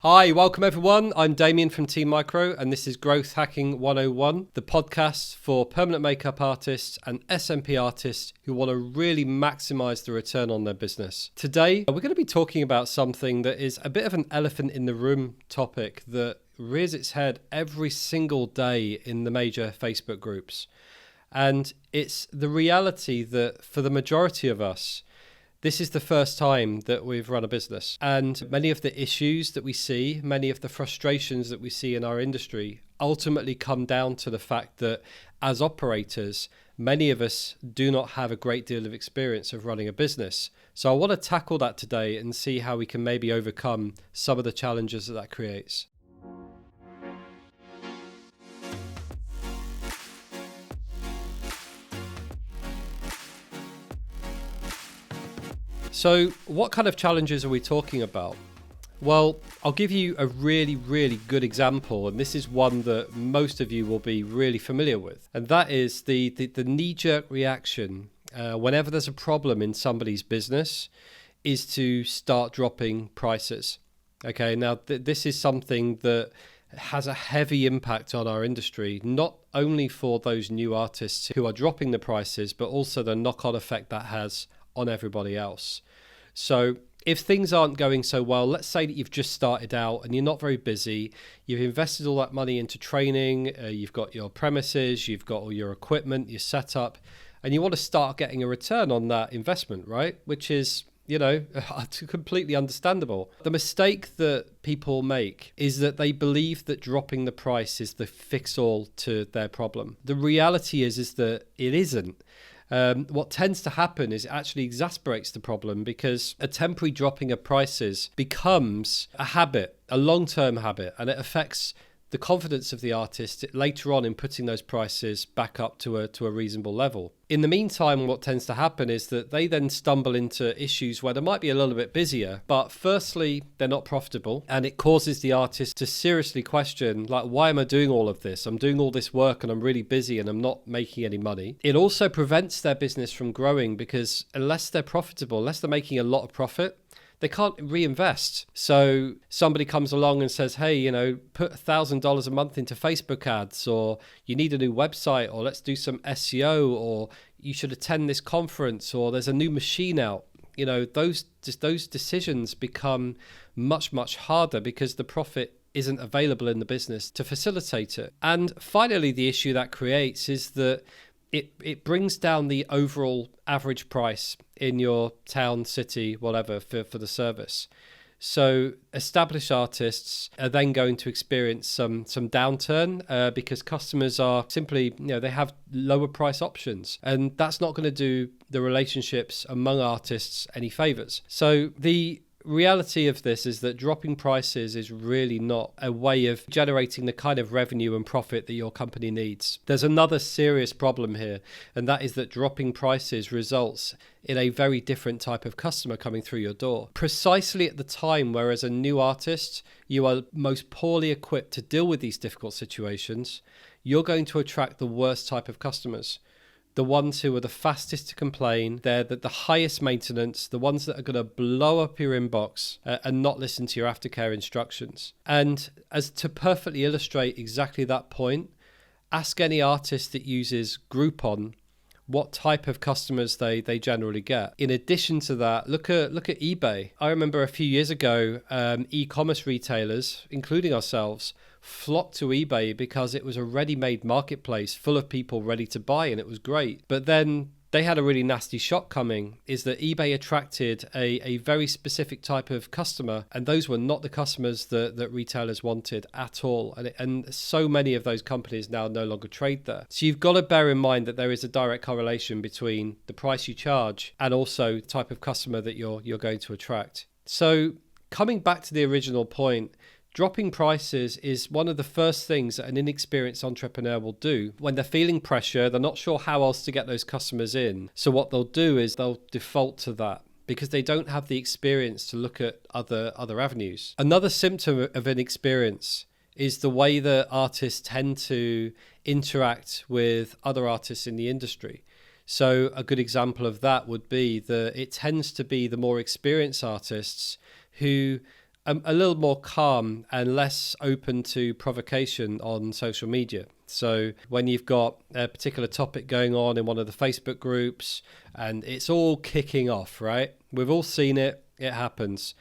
Hi, welcome everyone. I'm Damien from Team Micro, and this is Growth Hacking 101, the podcast for permanent makeup artists and SMP artists who want to really maximize the return on their business. Today, we're going to be talking about something that is a bit of an elephant in the room topic that rears its head every single day in the major Facebook groups. And it's the reality that for the majority of us, this is the first time that we've run a business, and many of the issues that we see, many of the frustrations that we see in our industry ultimately come down to the fact that as operators, many of us do not have a great deal of experience of running a business. So I want to tackle that today and see how we can maybe overcome some of the challenges that creates. So what kind of challenges are we talking about? Well, I'll give you a really good example, and this is one that most of you will be really familiar with, and that is the knee-jerk reaction whenever there's a problem in somebody's business is to start dropping prices. Okay, now this is something that has a heavy impact on our industry, not only for those new artists who are dropping the prices, but also the knock-on effect that has on everybody else. So if things aren't going so well, let's say that you've just started out and you're not very busy, you've invested all that money into training, you've got your premises, you've got all your equipment, your setup, and you want to start getting a return on that investment, right? Which is, completely understandable. The mistake that people make is that they believe that dropping the price is the fix-all to their problem. The reality is that it isn't. What tends to happen is it actually exasperates the problem because a temporary dropping of prices becomes a habit, a long-term habit, and it affects the confidence of the artist later on in putting those prices back up to a reasonable level. In the meantime, what tends to happen is that they then stumble into issues where they might be a little bit busier, but firstly, they're not profitable, and it causes the artist to seriously question, like, why am I doing all of this? I'm doing all this work and I'm really busy and I'm not making any money. It also prevents their business from growing because unless they're profitable, unless they're making a lot of profit, they can't reinvest. So somebody comes along and says, hey, put $1,000 a month into Facebook ads, or you need a new website, or let's do some SEO, or you should attend this conference, or there's a new machine out. Those decisions become much harder because the profit isn't available in the business to facilitate it. And finally, the issue that creates is that it brings down the overall average price in your town, city, whatever, for the service. So established artists are then going to experience some downturn because customers are simply, they have lower price options, and that's not going to do the relationships among artists any favors. So the reality of this is that dropping prices is really not a way of generating the kind of revenue and profit that your company needs. There's another serious problem here, and that is that dropping prices results in a very different type of customer coming through your door. Precisely at the time where, as a new artist, you are most poorly equipped to deal with these difficult situations, you're going to attract the worst type of customers. The ones who are the fastest to complain, they're the highest maintenance, the ones that are going to blow up your inbox and not listen to your aftercare instructions. And as to perfectly illustrate exactly that point, ask any artist that uses Groupon what type of customers they generally get. In addition to that, look at eBay. I remember a few years ago, e-commerce retailers, including ourselves, flocked to eBay because it was a ready-made marketplace full of people ready to buy, and it was great. But then they had a really nasty shock coming, is that eBay attracted a very specific type of customer, and those were not the customers that retailers wanted at all. And so many of those companies now no longer trade there. So you've got to bear in mind that there is a direct correlation between the price you charge and also the type of customer that you're going to attract. So coming back to the original point, dropping prices is one of the first things that an inexperienced entrepreneur will do. When they're feeling pressure, they're not sure how else to get those customers in. So what they'll do is they'll default to that because they don't have the experience to look at other avenues. Another symptom of inexperience is the way that artists tend to interact with other artists in the industry. So a good example of that would be that it tends to be the more experienced artists who a little more calm and less open to provocation on social media. So when you've got a particular topic going on in one of the Facebook groups and it's all kicking off, right? We've all seen it. It happens.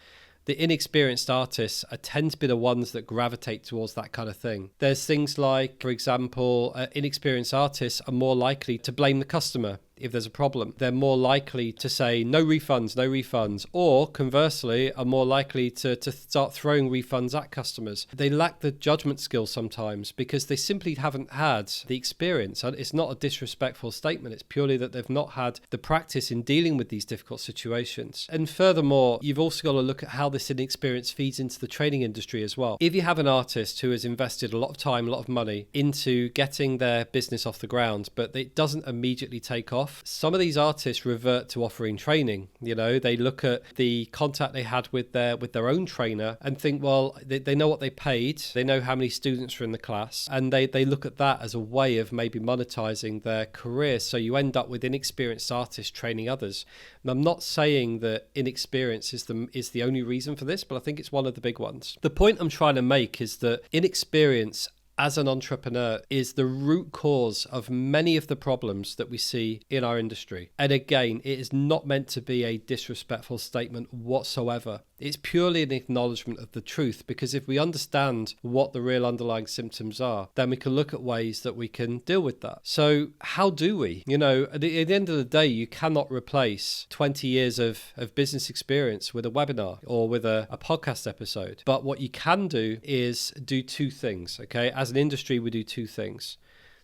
The inexperienced artists tend to be the ones that gravitate towards that kind of thing. There's things like, for example, inexperienced artists are more likely to blame the customer if there's a problem. They're more likely to say no refunds, or conversely are more likely to start throwing refunds at customers. They lack the judgment skills sometimes because they simply haven't had the experience. It's not a disrespectful statement, it's purely that they've not had the practice in dealing with these difficult situations. And furthermore, you've also got to look at how this inexperience feeds into the training industry as well. If you have an artist who has invested a lot of time, a lot of money into getting their business off the ground, but it doesn't immediately take off, some of these artists revert to offering training. You know, they look at the contact they had with their own trainer and think, well, they know what they paid, they know how many students are in the class, and they look at that as a way of maybe monetizing their career. So you end up with inexperienced artists training others. And I'm not saying that inexperience is the only reason for this, but I think it's one of the big ones. The point I'm trying to make is that inexperience as an entrepreneur is the root cause of many of the problems that we see in our industry. And again, it is not meant to be a disrespectful statement whatsoever. It's purely an acknowledgement of the truth, because if we understand what the real underlying symptoms are, then we can look at ways that we can deal with that. So how do we? You know, at the end of the day, you cannot replace 20 years of business experience with a webinar or with a podcast episode. But what you can do is do two things, okay? As an industry, we do two things.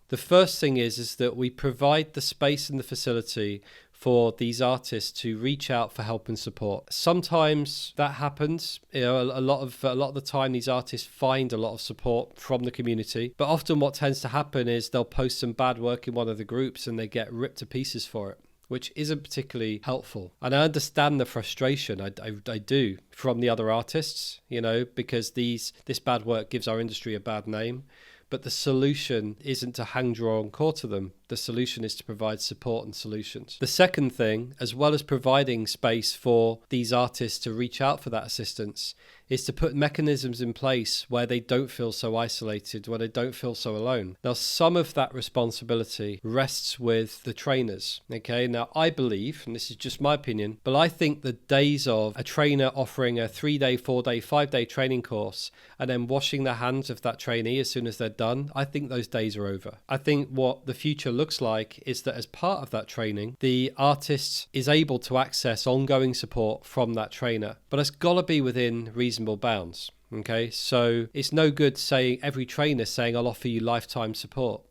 The first thing is that we provide the space and the facility for these artists to reach out for help and support. Sometimes that happens. You know, a lot of the time, these artists find a lot of support from the community. But often, what tends to happen is they'll post some bad work in one of the groups and they get ripped to pieces for it, which isn't particularly helpful. And I understand the frustration. I do from the other artists, you know, because this bad work gives our industry a bad name. But the solution isn't to hang, draw, and quarter them. The solution is to provide support and solutions. The second thing, as well as providing space for these artists to reach out for that assistance, is to put mechanisms in place where they don't feel so isolated, where they don't feel so alone. Now, some of that responsibility rests with the trainers. Okay, now I believe, and this is just my opinion, but I think the days of a trainer offering a 3-day, 4-day, 5-day training course and then washing the hands of that trainee as soon as they're done, I think those days are over. I think what the future looks like is that as part of that training, the artist is able to access ongoing support from that trainer, but it's got to be within reasonable bounds. Okay, so it's no good saying every trainer saying I'll offer you lifetime support,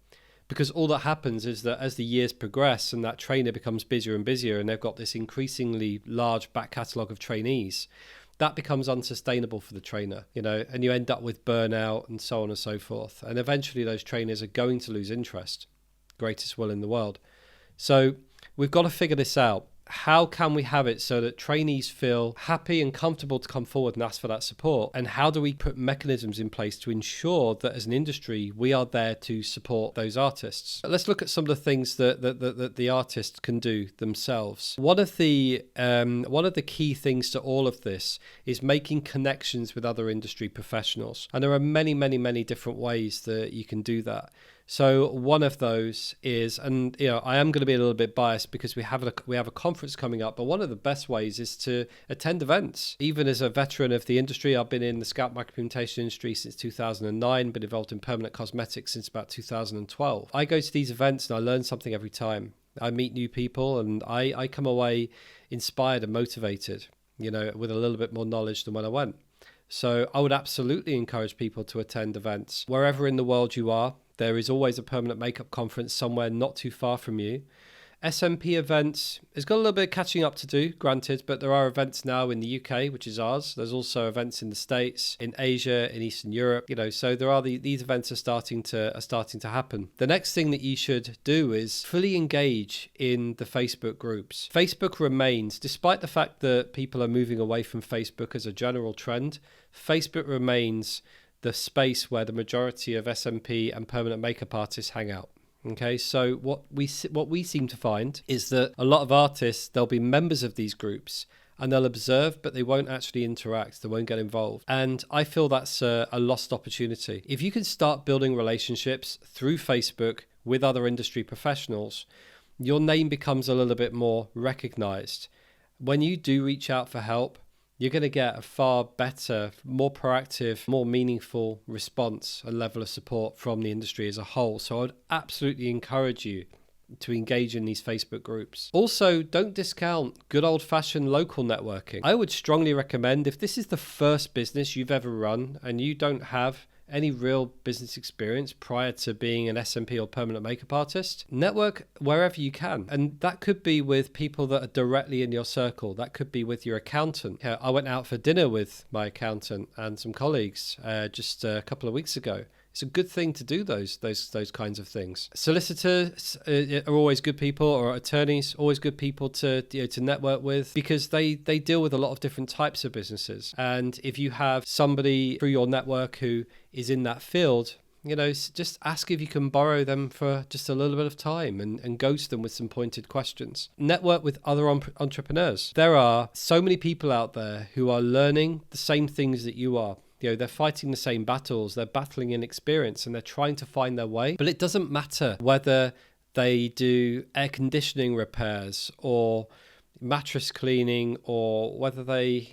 because all that happens is that as the years progress and that trainer becomes busier and busier and they've got this increasingly large back catalogue of trainees, that becomes unsustainable for the trainer, you know, and you end up with burnout and so on and so forth. And eventually those trainers are going to lose interest. Greatest will in the world. So we've got to figure this out. How can we have it so that trainees feel happy and comfortable to come forward and ask for that support? And how do we put mechanisms in place to ensure that as an industry, we are there to support those artists? Let's look at some of the things that the artists can do themselves. One of the key things to all of this is making connections with other industry professionals. And there are many, many, many different ways that you can do that. So one of those is, and you know, I am going to be a little bit biased because we have a conference coming up, but one of the best ways is to attend events. Even as a veteran of the industry, I've been in the scalp micropigmentation industry since 2009, been involved in permanent cosmetics since about 2012. I go to these events and I learn something every time. I meet new people and I come away inspired and motivated, you know, with a little bit more knowledge than when I went. So I would absolutely encourage people to attend events. Wherever in the world you are, there is always a permanent makeup conference somewhere not too far from you. SMP events, it's got a little bit of catching up to do, granted, but there are events now in the UK, which is ours. There's also events in the States, in Asia, in Eastern Europe, you know, so there are these events are starting to happen. The next thing that you should do is fully engage in the Facebook groups. Facebook remains, despite the fact that people are moving away from Facebook as a general trend, Facebook remains the space where the majority of SMP and permanent makeup artists hang out. Okay, so what we seem to find is that a lot of artists, they'll be members of these groups and they'll observe, but they won't actually interact. They won't get involved. And I feel that's a lost opportunity. If you can start building relationships through Facebook with other industry professionals, your name becomes a little bit more recognized. When you do reach out for help, you're going to get a far better, more proactive, more meaningful response and level of support from the industry as a whole. So I would absolutely encourage you to engage in these Facebook groups. Also, don't discount good old-fashioned local networking. I would strongly recommend, if this is the first business you've ever run and you don't have any real business experience prior to being an SMP or permanent makeup artist, network wherever you can. And that could be with people that are directly in your circle. That could be with your accountant. I went out for dinner with my accountant and some colleagues just a couple of weeks ago. It's a good thing to do those kinds of things. Solicitors are always good people, or attorneys, always good people to network with, because they deal with a lot of different types of businesses. And if you have somebody through your network who is in that field, just ask if you can borrow them for just a little bit of time and go to them with some pointed questions. Network with other entrepreneurs. There are so many people out there who are learning the same things that you are. They're fighting the same battles, they're battling in experience, and they're trying to find their way. But it doesn't matter whether they do air conditioning repairs or mattress cleaning, or whether they,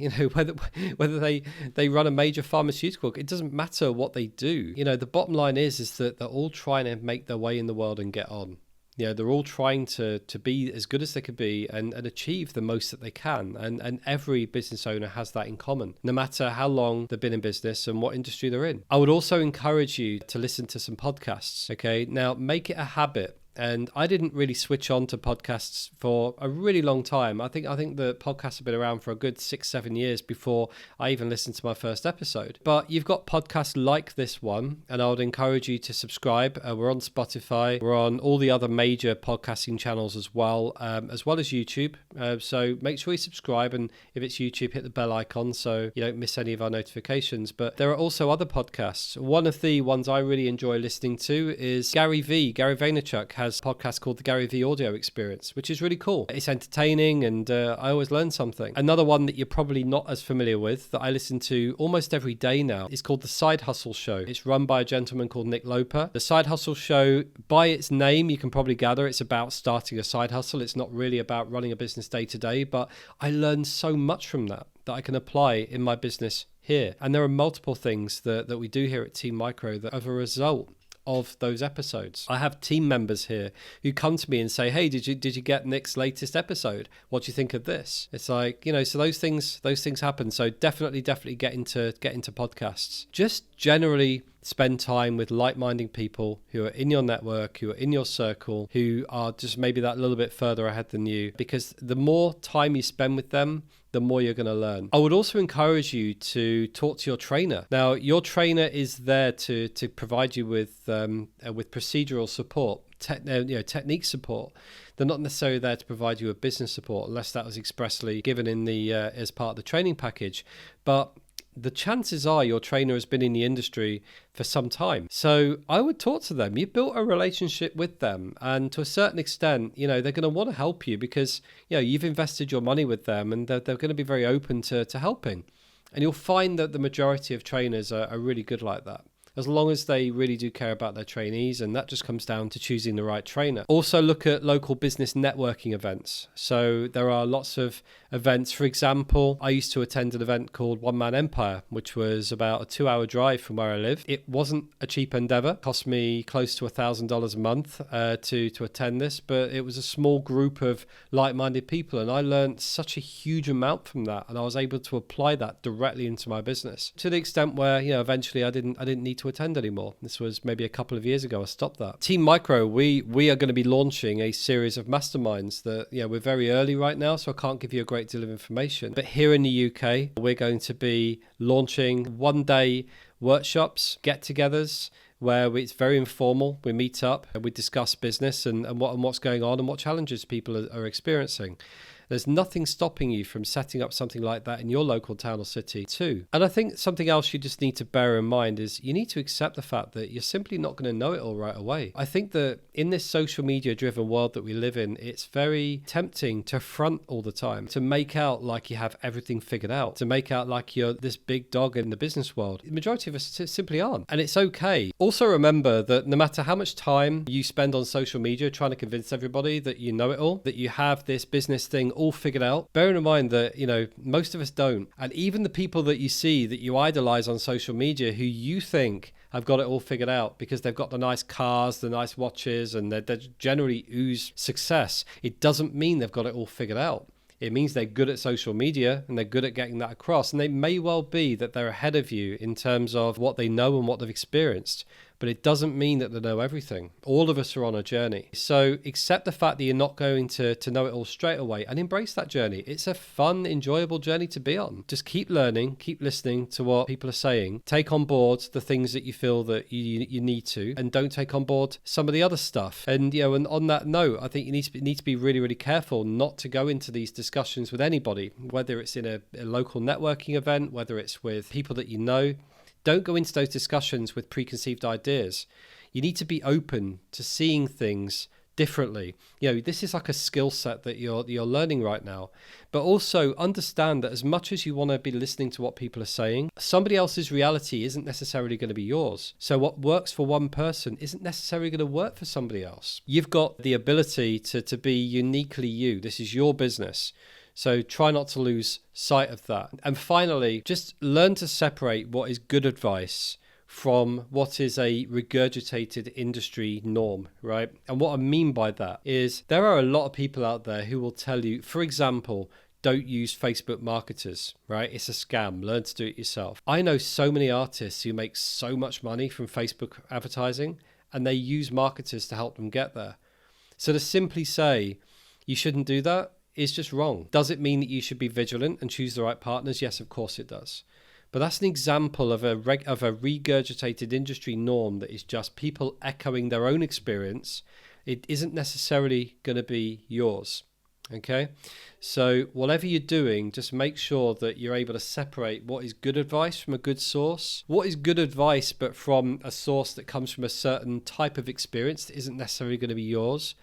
whether they run a major pharmaceutical. It doesn't matter what they do. The bottom line is that they're all trying to make their way in the world and get on. They're all trying to be as good as they could be and achieve the most that they can. And every business owner has that in common, no matter how long they've been in business and what industry they're in. I would also encourage you to listen to some podcasts. Okay, now make it a habit. And I didn't really switch on to podcasts for a really long time. I think the podcasts have been around for a good 6-7 years before I even listened to my first episode. But you've got podcasts like this one, and I would encourage you to subscribe. We're on Spotify. We're on all the other major podcasting channels as well as YouTube. So make sure you subscribe, and if it's YouTube, hit the bell icon so you don't miss any of our notifications. But there are also other podcasts. One of the ones I really enjoy listening to is Gary Vaynerchuk has a podcast called the Gary V Audio Experience, which is really cool. It's entertaining, and I always learn something. Another one that you're probably not as familiar with that I listen to almost every day now is called The Side Hustle Show. It's run by a gentleman called Nick Loper. The Side Hustle Show, by its name, you can probably gather it's about starting a side hustle. It's not really about running a business day to day, but I learned so much from that I can apply in my business here. And there are multiple things that we do here at Team Micro that are a result of those episodes. I have team members here who come to me and say, "Hey, did you get Nick's latest episode? What do you think of this?" It's like, so those things happen. So definitely get into podcasts. Just generally spend time with like-minded people who are in your network, who are in your circle, who are just maybe that little bit further ahead than you, because the more time you spend with them, the more you're going to learn. I would also encourage you to talk to your trainer. Now, your trainer is there to provide you with procedural support, technique support. They're not necessarily there to provide you with business support, unless that was expressly given in the as part of the training package. But the chances are your trainer has been in the industry for some time. So I would talk to them. You've built a relationship with them. And to a certain extent, they're going to want to help you because, you've invested your money with them, and they're going to be very open to helping. And you'll find that the majority of trainers are really good like that, as long as they really do care about their trainees, and that just comes down to choosing the right trainer. Also look at local business networking events. So there are lots of events. For example, I used to attend an event called One Man Empire, which was about a 2-hour drive from where I live. It wasn't a cheap endeavor. It cost me close to $1,000 a month to attend this, but it was a small group of like-minded people, and I learned such a huge amount from that, and I was able to apply that directly into my business to the extent where, eventually I didn't need to attend anymore. This was maybe a couple of years ago. I stopped that. Team Micro, we are going to be launching a series of masterminds that, we're very early right now, so I can't give you a great deal of information. But here in the UK, we're going to be launching one-day workshops, get-togethers, where it's very informal. We meet up and we discuss business and what's going on and what challenges people are experiencing. There's nothing stopping you from setting up something like that in your local town or city too. And I think something else you just need to bear in mind is you need to accept the fact that you're simply not going to know it all right away. I think that in this social media driven world that we live in, it's very tempting to front all the time, to make out like you have everything figured out, to make out like you're this big dog in the business world. The majority of us simply aren't. And it's okay. Also remember that no matter how much time you spend on social media trying to convince everybody that you know it all, that you have this business thing all figured out, bearing in mind that, most of us don't. And even the people that you see that you idolize on social media who you think have got it all figured out because they've got the nice cars, the nice watches, and they generally ooze success, it doesn't mean they've got it all figured out. It means they're good at social media and they're good at getting that across. And they may well be that they're ahead of you in terms of what they know and what they've experienced. But it doesn't mean that they know everything. All of us are on a journey. So accept the fact that you're not going to know it all straight away and embrace that journey. It's a fun, enjoyable journey to be on. Just keep learning, keep listening to what people are saying. Take on board the things that you feel that you need to, and don't take on board some of the other stuff. And, and on that note, I think you need to be really, really careful not to go into these discussions with anybody, whether it's in a local networking event, whether it's with people that you know. Don't go into those discussions with preconceived ideas. You need to be open to seeing things differently. This is like a skill set that you're learning right now. But also understand that as much as you want to be listening to what people are saying, somebody else's reality isn't necessarily going to be yours. So what works for one person isn't necessarily going to work for somebody else. You've got the ability to be uniquely you. This is your business. So try not to lose sight of that. And finally, just learn to separate what is good advice from what is a regurgitated industry norm, right? And what I mean by that is there are a lot of people out there who will tell you, for example, don't use Facebook marketers, right? It's a scam. Learn to do it yourself. I know so many artists who make so much money from Facebook advertising, and they use marketers to help them get there. So to simply say you shouldn't do that is just wrong. Does it mean that you should be vigilant and choose the right partners? Yes, of course it does. But that's an example of a regurgitated industry norm that is just people echoing their own experience. It isn't necessarily going to be yours. Okay? So whatever you're doing, just make sure that you're able to separate what is good advice from a good source. What is good advice but from a source that comes from a certain type of experience that isn't necessarily going to be yours.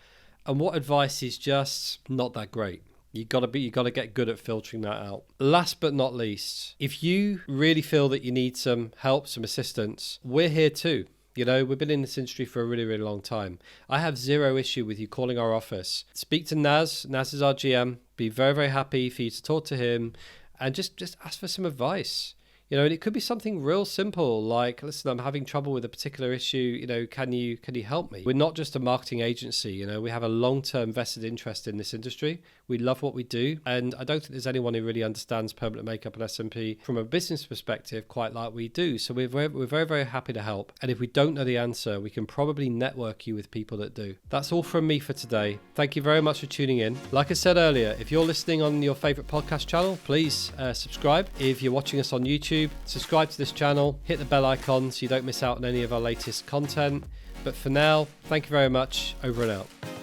And what advice is just not that great. You got to get good at filtering that out. Last but not least, if you really feel that you need some help, some assistance, we're here too. We've been in this industry for a really, really long time. I have zero issue with you calling our office. Speak to Naz. Naz is our GM. Be very, very happy for you to talk to him and just ask for some advice. And it could be something real simple like, listen, I'm having trouble with a particular issue. Can you help me? We're not just a marketing agency. We have a long-term vested interest in this industry. We love what we do. And I don't think there's anyone who really understands permanent makeup and SMP from a business perspective quite like we do. So we're very, very happy to help. And if we don't know the answer, we can probably network you with people that do. That's all from me for today. Thank you very much for tuning in. Like I said earlier, if you're listening on your favorite podcast channel, please subscribe. If you're watching us on YouTube, subscribe to this channel, hit the bell icon so you don't miss out on any of our latest content. But for now, thank you very much. Over and out.